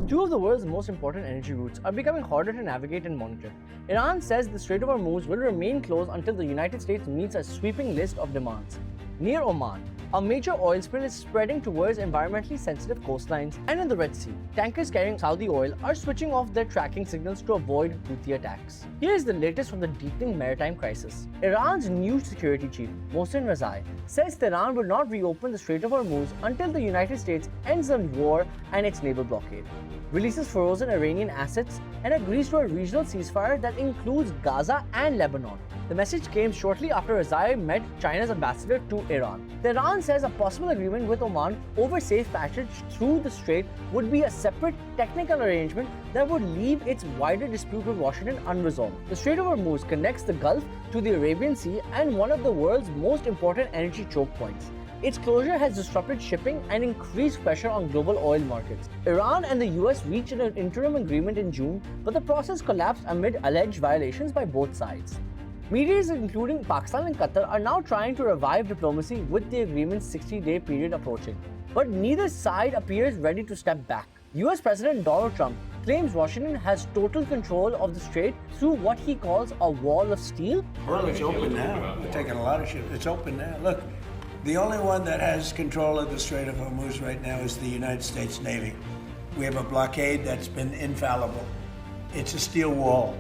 Two of the world's most important energy routes are becoming harder to navigate and monitor. Iran says the Strait of Hormuz will remain closed until the United States meets a sweeping list of demands. Near Oman, a major oil spill is spreading towards environmentally sensitive coastlines, and in the Red Sea, tankers carrying Saudi oil are switching off their tracking signals to avoid Houthi attacks. Here is the latest from the deepening maritime crisis. Iran's new security chief, Mohsen Rezai, says Tehran will not reopen the Strait of Hormuz until the United States ends the war and its naval blockade, releases frozen Iranian assets, and agrees to a regional ceasefire that includes Gaza and Lebanon. The message came shortly after Rezai met China's ambassador to Iran. Tehran says a possible agreement with Oman over safe passage through the strait would be a separate technical arrangement that would leave its wider dispute with Washington unresolved. The Strait of Hormuz connects the Gulf to the Arabian Sea and one of the world's most important energy choke points. Its closure has disrupted shipping and increased pressure on global oil markets. Iran and the US reached an interim agreement in June, but the process collapsed amid alleged violations by both sides. Mediators, including Pakistan and Qatar, are now trying to revive diplomacy with the agreement's 60-day period approaching. But neither side appears ready to step back. US President Donald Trump claims Washington has total control of the strait through what he calls a wall of steel. Well, it's open now. We're taking a lot of ships. It's open now. Look, the only one that has control of the Strait of Hormuz right now is the United States Navy. We have a blockade that's been infallible. It's a steel wall.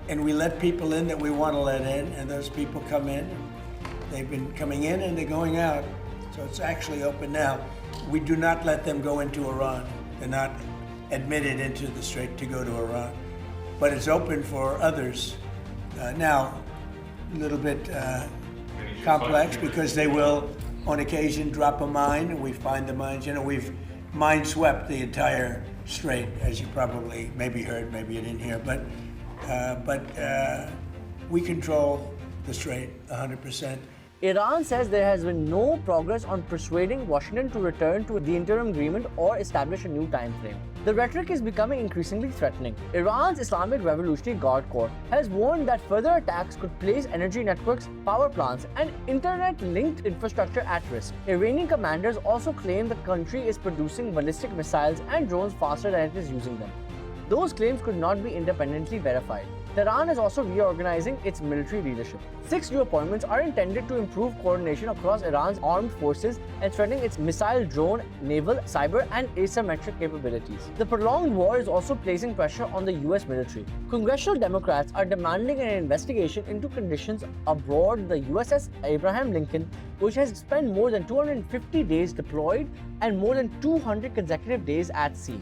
And we let people in that we want to let in, and those people come in. They've been coming in and they're going out. So it's actually open now. We do not let them go into Iran. They're not admitted into the strait to go to Iran. But it's open for others. Now, a little bit complex because they will, on occasion, drop a mine, and we find the mines. You know, we've mine swept the entire strait, as you probably maybe heard, maybe you didn't hear, but we control the strait 100%. Iran says there has been no progress on persuading Washington to return to the interim agreement or establish a new time frame. The rhetoric is becoming increasingly threatening. Iran's Islamic Revolutionary Guard Corps has warned that further attacks could place energy networks, power plants, and internet-linked infrastructure at risk. Iranian commanders also claim the country is producing ballistic missiles and drones faster than it is using them. Those claims could not be independently verified. Tehran is also reorganizing its military leadership. 6 new appointments are intended to improve coordination across Iran's armed forces and strengthen its missile, drone, naval, cyber, and asymmetric capabilities. The prolonged war is also placing pressure on the US military. Congressional Democrats are demanding an investigation into conditions aboard the USS Abraham Lincoln, which has spent more than 250 days deployed and more than 200 consecutive days at sea.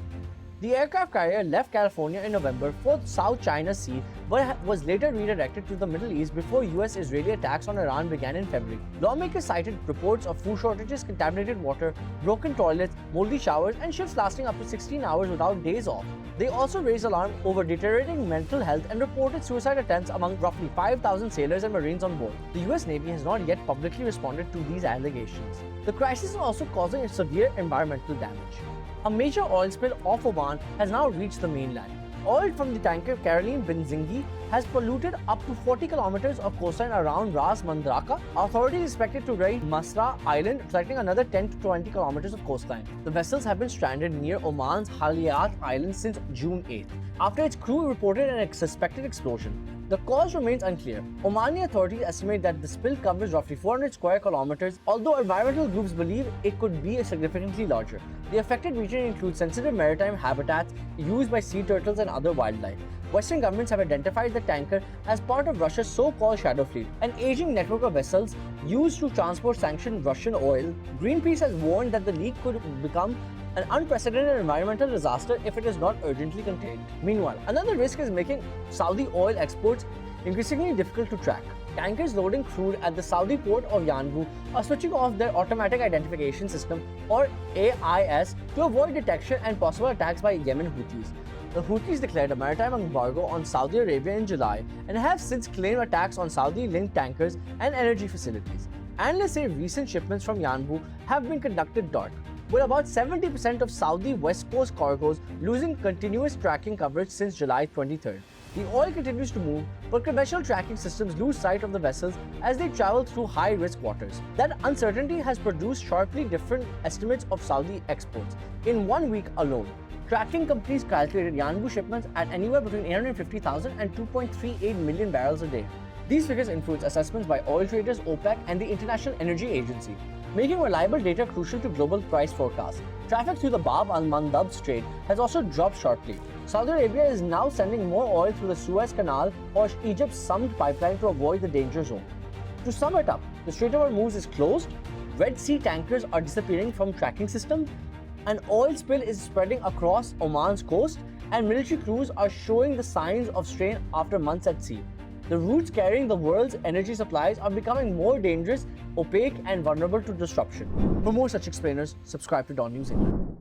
The aircraft carrier left California in November for South China Sea, but was later redirected to the Middle East before US-Israeli attacks on Iran began in February. Lawmakers cited reports of food shortages, contaminated water, broken toilets, moldy showers, and shifts lasting up to 16 hours without days off. They also raised alarm over deteriorating mental health and reported suicide attempts among roughly 5,000 sailors and Marines on board. The US Navy has not yet publicly responded to these allegations. The crisis is also causing severe environmental damage. A major oil spill off Oman has now reached the mainland. Oil from the tanker Caroline Benzingi has polluted up to 40 kilometers of coastline around Ras Mandraka. Authorities expected to raid Masra Island, threatening another 10 to 20 kilometers of coastline. The vessels have been stranded near Oman's Haliyat Island since June 8th, after its crew reported a suspected explosion. The cause remains unclear. Omani authorities estimate that the spill covers roughly 400 square kilometers, although environmental groups believe it could be significantly larger. The affected region includes sensitive maritime habitats used by sea turtles and other wildlife. Western governments have identified the tanker as part of Russia's so-called shadow fleet, an aging network of vessels used to transport sanctioned Russian oil. Greenpeace has warned that the leak could become an unprecedented environmental disaster if it is not urgently contained. Meanwhile, another risk is making Saudi oil exports increasingly difficult to track. Tankers loading crude at the Saudi port of Yanbu are switching off their automatic identification system, or AIS, to avoid detection and possible attacks by Yemen Houthis. The Houthis declared a maritime embargo on Saudi Arabia in July and have since claimed attacks on Saudi-linked tankers and energy facilities. Analysts say recent shipments from Yanbu have been conducted dark, with about 70% of Saudi West Coast cargoes losing continuous tracking coverage since July 23rd. The oil continues to move, but conventional tracking systems lose sight of the vessels as they travel through high-risk waters. That uncertainty has produced sharply different estimates of Saudi exports. In 1 week alone, Tracking companies calculated Yanbu shipments at anywhere between 850,000 and 2.38 million barrels a day. These figures influence assessments by oil traders, OPEC, and the International Energy Agency, making reliable data crucial to global price forecasts. Traffic through the Bab al-Mandeb Strait has also dropped sharply. Saudi Arabia is now sending more oil through the Suez Canal or Egypt's summed pipeline to avoid the danger zone. To sum it up, the Strait of Hormuz is closed, Red Sea tankers are disappearing from tracking systems, an oil spill is spreading across Oman's coast, and military crews are showing the signs of strain after months at sea. The routes carrying the world's energy supplies are becoming more dangerous, opaque, and vulnerable to disruption. For more such explainers, subscribe to Dawn News England.